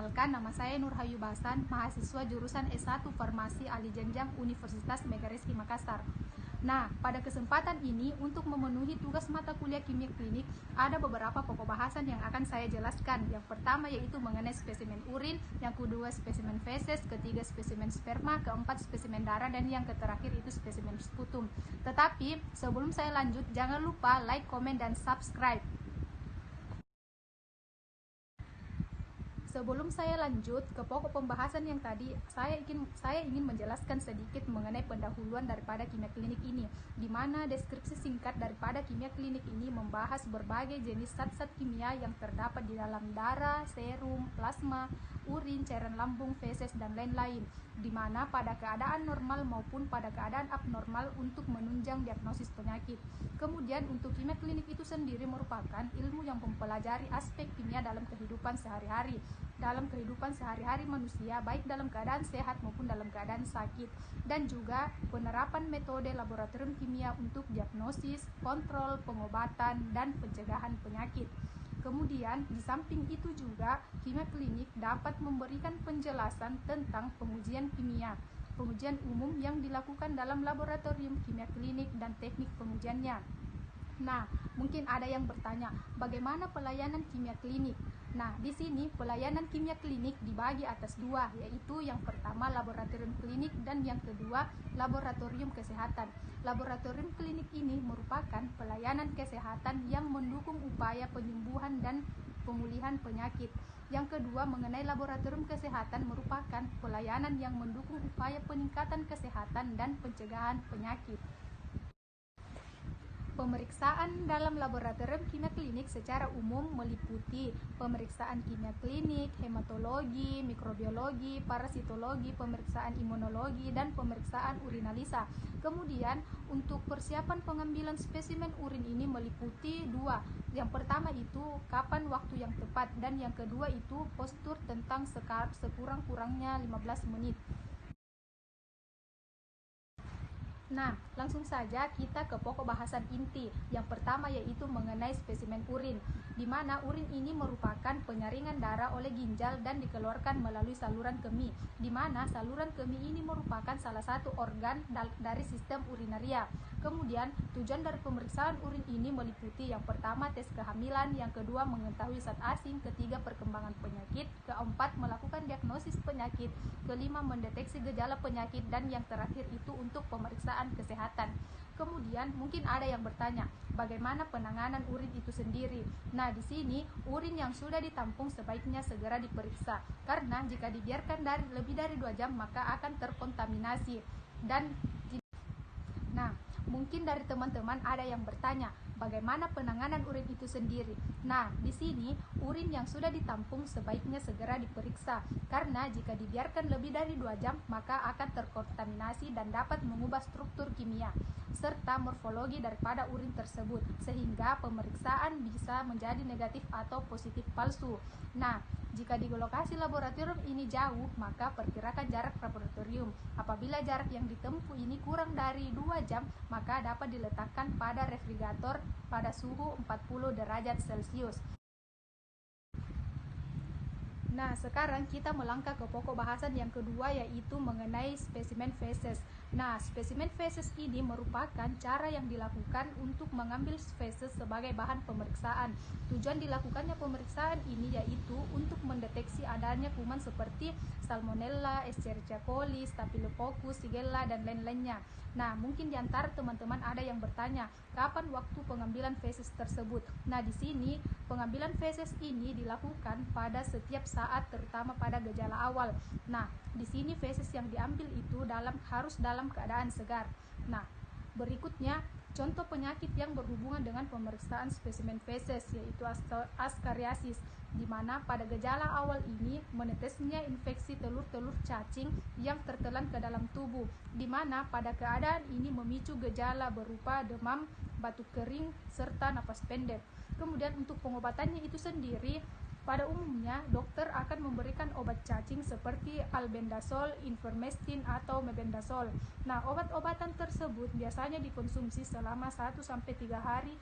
Perkenalkan, nama saya Nurhayu Basan, mahasiswa jurusan S1 Farmasi Ahli Jenjang Universitas Megarizky Makassar. Nah, pada kesempatan ini untuk memenuhi tugas mata kuliah kimia klinik, ada beberapa pokok bahasan yang akan saya jelaskan. Yang pertama yaitu mengenai spesimen urin, yang kedua spesimen feses, ketiga spesimen sperma, keempat spesimen darah, dan yang terakhir itu spesimen sputum. Tetapi sebelum saya lanjut, jangan lupa like, komen, dan subscribe. Sebelum saya lanjut ke pokok pembahasan yang tadi, saya ingin menjelaskan sedikit mengenai pendahuluan daripada kimia klinik ini, di mana deskripsi singkat daripada kimia klinik ini membahas berbagai jenis zat-zat kimia yang terdapat di dalam darah, serum, plasma, urin, cairan lambung, feses, dan lain-lain, di mana pada keadaan normal maupun pada keadaan abnormal untuk menunjang diagnosis penyakit. Kemudian untuk kimia klinik itu sendiri merupakan ilmu yang mempelajari aspek kimia dalam kehidupan sehari-hari manusia, baik dalam keadaan sehat maupun dalam keadaan sakit, dan juga penerapan metode laboratorium kimia untuk diagnosis, kontrol, pengobatan, dan pencegahan penyakit. Kemudian di samping itu juga kimia klinik dapat memberikan penjelasan tentang pengujian kimia, pengujian umum yang dilakukan dalam laboratorium kimia klinik dan teknik pengujiannya. Nah, mungkin ada yang bertanya, bagaimana pelayanan kimia klinik? Nah, di sini pelayanan kimia klinik dibagi atas dua, yaitu yang pertama laboratorium klinik dan yang kedua laboratorium kesehatan. Laboratorium klinik ini merupakan pelayanan kesehatan yang mendukung upaya penyembuhan dan pemulihan penyakit. Yang kedua, mengenai laboratorium kesehatan merupakan pelayanan yang mendukung upaya peningkatan kesehatan dan pencegahan penyakit. Pemeriksaan dalam laboratorium kimia klinik secara umum meliputi pemeriksaan kimia klinik, hematologi, mikrobiologi, parasitologi, pemeriksaan imunologi, dan pemeriksaan urinalisa. Kemudian untuk persiapan pengambilan spesimen urin ini meliputi dua. Yang pertama itu kapan waktu yang tepat, dan yang kedua itu postur tentang sekurang-kurangnya 15 menit. Nah, langsung saja kita ke pokok bahasan inti. Yang pertama yaitu mengenai spesimen urin, di mana urin ini merupakan penyaringan darah oleh ginjal dan dikeluarkan melalui saluran kemih, di mana saluran kemih ini merupakan salah satu organ dari sistem urinaria. Kemudian, tujuan dari pemeriksaan urin ini meliputi yang pertama tes kehamilan, yang kedua mengetahui zat asing, ketiga perkembangan penyakit, keempat melakukan diagnosis penyakit, kelima mendeteksi gejala penyakit, dan yang terakhir itu untuk pemeriksaan kesehatan. Kemudian mungkin ada yang bertanya, bagaimana penanganan urin itu sendiri? Nah, di sini urin yang sudah ditampung sebaiknya segera diperiksa, karena jika dibiarkan lebih dari 2 jam maka akan terkontaminasi. Nah, mungkin dari teman-teman ada yang bertanya, bagaimana penanganan urin itu sendiri? Nah, di sini urin yang sudah ditampung sebaiknya segera diperiksa, karena jika dibiarkan lebih dari 2 jam maka akan terkontaminasi dan dapat mengubah struktur kimia serta morfologi daripada urin tersebut, sehingga pemeriksaan bisa menjadi negatif atau positif palsu. Nah, jika di lokasi laboratorium ini jauh, maka perkirakan jarak laboratorium. Apabila jarak yang ditempuh ini kurang dari 2 jam, maka dapat diletakkan pada refrigerator pada suhu 40 derajat Celcius. Nah, sekarang kita melangkah ke pokok bahasan yang kedua, yaitu mengenai spesimen feses. Nah, spesimen feses ini merupakan cara yang dilakukan untuk mengambil feses sebagai bahan pemeriksaan. Tujuan dilakukannya pemeriksaan ini yaitu untuk mendeteksi adanya kuman seperti Salmonella, Escherichia coli, Staphylococcus, Shigella, dan lain-lainnya. Nah, mungkin di antara teman-teman ada yang bertanya, kapan waktu pengambilan feses tersebut? Nah, di sini pengambilan feses ini dilakukan pada setiap saat, terutama pada gejala awal. Nah, di sini feses yang diambil itu harus dalam keadaan segar. Nah, berikutnya contoh penyakit yang berhubungan dengan pemeriksaan spesimen feses yaitu askariasis, di mana pada gejala awal ini menetesnya infeksi telur-telur cacing yang tertelan ke dalam tubuh, di mana pada keadaan ini memicu gejala berupa demam, batuk kering, serta napas pendek. Kemudian untuk pengobatannya itu sendiri, pada umumnya dokter akan memberikan obat cacing seperti albendazol, ivermectin, atau mebendazol. Nah, obat-obatan tersebut biasanya dikonsumsi selama 1-3 hari.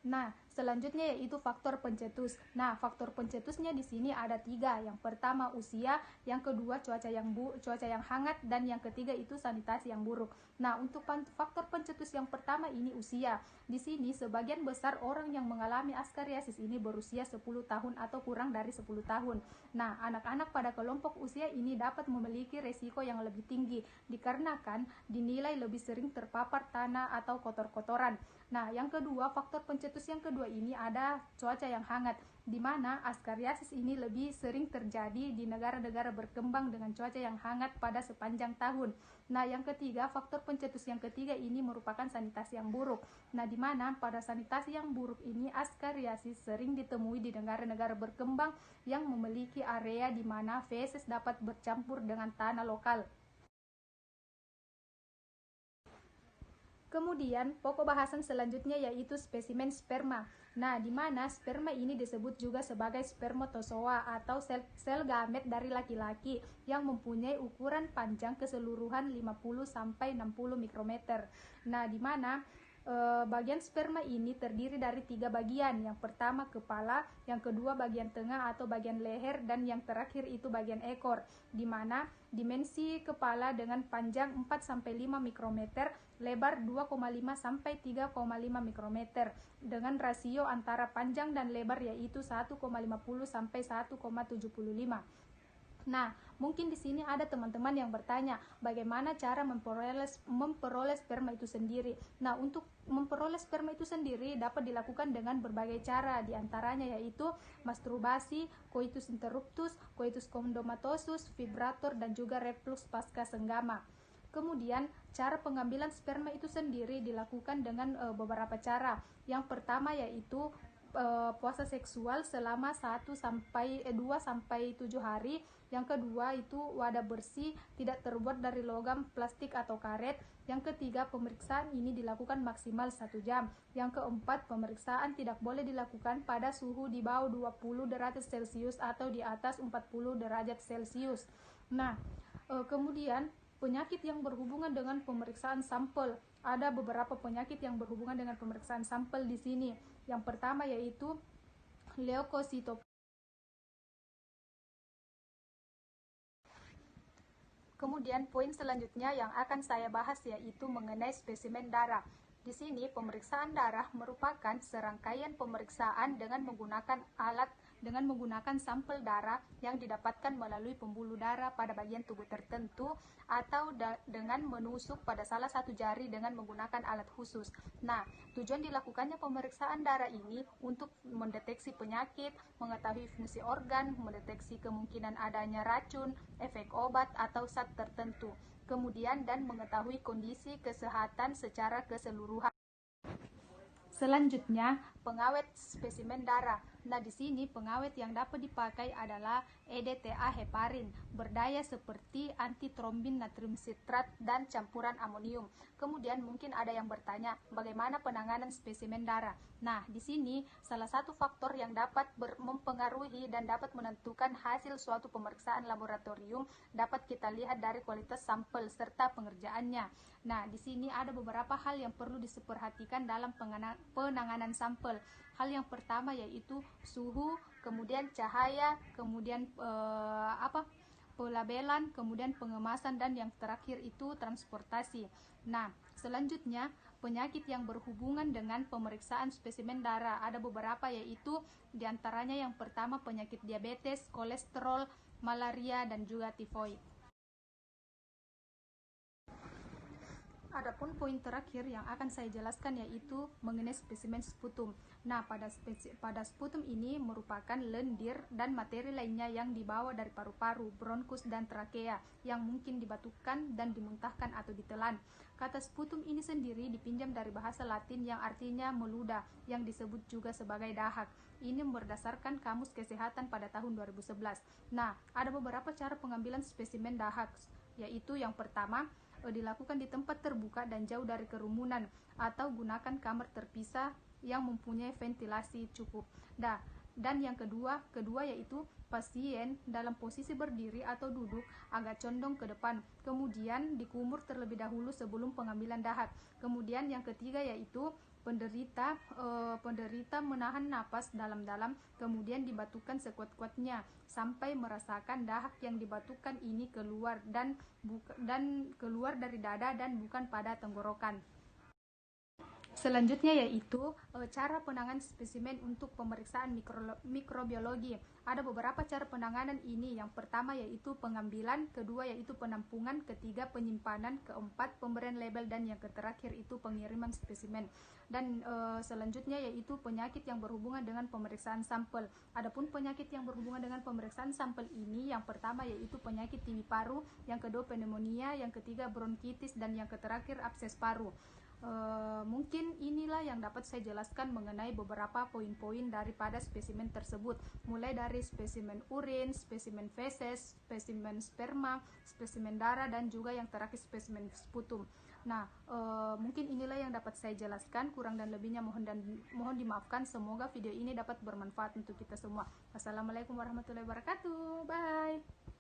Nah, Selanjutnya yaitu faktor pencetus. Nah, faktor pencetusnya di sini ada 3. Yang pertama usia, yang kedua cuaca yang hangat, dan yang ketiga itu sanitasi yang buruk. Nah, untuk faktor pencetus yang pertama ini usia. Di sini sebagian besar orang yang mengalami askariasis ini berusia 10 tahun atau kurang dari 10 tahun. Nah, anak-anak pada kelompok usia ini dapat memiliki resiko yang lebih tinggi dikarenakan dinilai lebih sering terpapar tanah atau kotor-kotoran. Nah, yang kedua, faktor pencetus yang kedua ini ada cuaca yang hangat, di mana askariasis ini lebih sering terjadi di negara-negara berkembang dengan cuaca yang hangat pada sepanjang tahun. Nah, yang ketiga, faktor pencetus yang ketiga ini merupakan sanitasi yang buruk. Nah, di mana pada sanitasi yang buruk ini askariasis sering ditemui di negara-negara berkembang yang memiliki area di mana feses dapat bercampur dengan tanah lokal. Kemudian, pokok bahasan selanjutnya yaitu spesimen sperma. Nah, di mana sperma ini disebut juga sebagai spermatozoa atau sel gamet dari laki-laki yang mempunyai ukuran panjang keseluruhan 50-60 mikrometer. Nah, di mana bagian sperma ini terdiri dari 3 bagian. Yang pertama kepala, yang kedua bagian tengah atau bagian leher, dan yang terakhir itu bagian ekor, di mana dimensi kepala dengan panjang 4-5 mikrometer, lebar 2,5 sampai 3,5 mikrometer, dengan rasio antara panjang dan lebar yaitu 1,50 sampai 1,75. Nah, mungkin di sini ada teman-teman yang bertanya, bagaimana cara memperoleh sperma itu sendiri? Nah, untuk memperoleh sperma itu sendiri dapat dilakukan dengan berbagai cara, diantaranya yaitu masturbasi, coitus interruptus, coitus condomatosus, vibrator, dan juga reflux pasca senggama. Kemudian, cara pengambilan sperma itu sendiri dilakukan dengan beberapa cara. Yang pertama yaitu puasa seksual selama 2 sampai 7 hari. Yang kedua itu wadah bersih, tidak terbuat dari logam, plastik atau karet. Yang ketiga, pemeriksaan ini dilakukan maksimal 1 jam. Yang keempat, pemeriksaan tidak boleh dilakukan pada suhu di bawah 20 derajat Celcius atau di atas 40 derajat Celcius. Nah, kemudian penyakit yang berhubungan dengan pemeriksaan sampel. Ada beberapa penyakit yang berhubungan dengan pemeriksaan sampel di sini. Yang pertama yaitu leukositopenia. Kemudian poin selanjutnya yang akan saya bahas yaitu mengenai spesimen darah. Di sini pemeriksaan darah merupakan serangkaian pemeriksaan dengan menggunakan sampel darah yang didapatkan melalui pembuluh darah pada bagian tubuh tertentu atau dengan menusuk pada salah satu jari dengan menggunakan alat khusus. Nah, tujuan dilakukannya pemeriksaan darah ini untuk mendeteksi penyakit, mengetahui fungsi organ, mendeteksi kemungkinan adanya racun, efek obat atau zat tertentu, kemudian dan mengetahui kondisi kesehatan secara keseluruhan. Selanjutnya, pengawet spesimen darah. Nah, di sini pengawet yang dapat dipakai adalah EDTA heparin, berdaya seperti antitrombin natrium sitrat dan campuran amonium. Kemudian mungkin ada yang bertanya, bagaimana penanganan spesimen darah? Nah, di sini salah satu faktor yang dapat mempengaruhi dan dapat menentukan hasil suatu pemeriksaan laboratorium dapat kita lihat dari kualitas sampel serta pengerjaannya. Nah, di sini ada beberapa hal yang perlu diperhatikan dalam penanganan sampel. Hal yang pertama yaitu suhu, kemudian cahaya, kemudian pelabelan, kemudian pengemasan, dan yang terakhir itu transportasi. Nah, selanjutnya penyakit yang berhubungan dengan pemeriksaan spesimen darah ada beberapa yaitu diantaranya yang pertama penyakit diabetes, kolesterol, malaria, dan juga tifoid. Adapun poin terakhir yang akan saya jelaskan yaitu mengenai spesimen sputum. Nah, pada sputum ini merupakan lendir dan materi lainnya yang dibawa dari paru-paru, bronkus, dan trakea yang mungkin dibatukan dan dimuntahkan atau ditelan. Kata sputum ini sendiri dipinjam dari bahasa Latin yang artinya meludah, yang disebut juga sebagai dahak. Ini berdasarkan Kamus Kesehatan pada tahun 2011. Nah, ada beberapa cara pengambilan spesimen dahak, yaitu yang pertama, dilakukan di tempat terbuka dan jauh dari kerumunan, atau gunakan kamar terpisah yang mempunyai ventilasi cukup. Dan yang kedua yaitu pasien dalam posisi berdiri atau duduk agak condong ke depan, kemudian dikumur terlebih dahulu sebelum pengambilan dahak. Kemudian yang ketiga yaitu penderita menahan napas dalam-dalam, kemudian dibatukan sekuat-kuatnya sampai merasakan dahak yang dibatukan ini keluar dan keluar dari dada dan bukan pada tenggorokan. Selanjutnya yaitu cara penanganan spesimen untuk pemeriksaan mikrobiologi. Ada beberapa cara penanganan ini. Yang pertama yaitu pengambilan, kedua yaitu penampungan, ketiga penyimpanan, keempat pemberian label, dan yang terakhir itu pengiriman spesimen. Dan selanjutnya yaitu penyakit yang berhubungan dengan pemeriksaan sampel. Adapun penyakit yang berhubungan dengan pemeriksaan sampel ini, yang pertama yaitu penyakit TB paru, yang kedua pneumonia, yang ketiga bronkitis, dan yang terakhir abses paru. Mungkin inilah yang dapat saya jelaskan mengenai beberapa poin-poin daripada spesimen tersebut, mulai dari spesimen urin, spesimen feses, spesimen sperma, spesimen darah, dan juga yang terakhir spesimen sputum. Nah, mungkin inilah yang dapat saya jelaskan, kurang dan lebihnya mohon dimaafkan. Semoga video ini dapat bermanfaat untuk kita semua. Wassalamualaikum warahmatullahi wabarakatuh. Bye.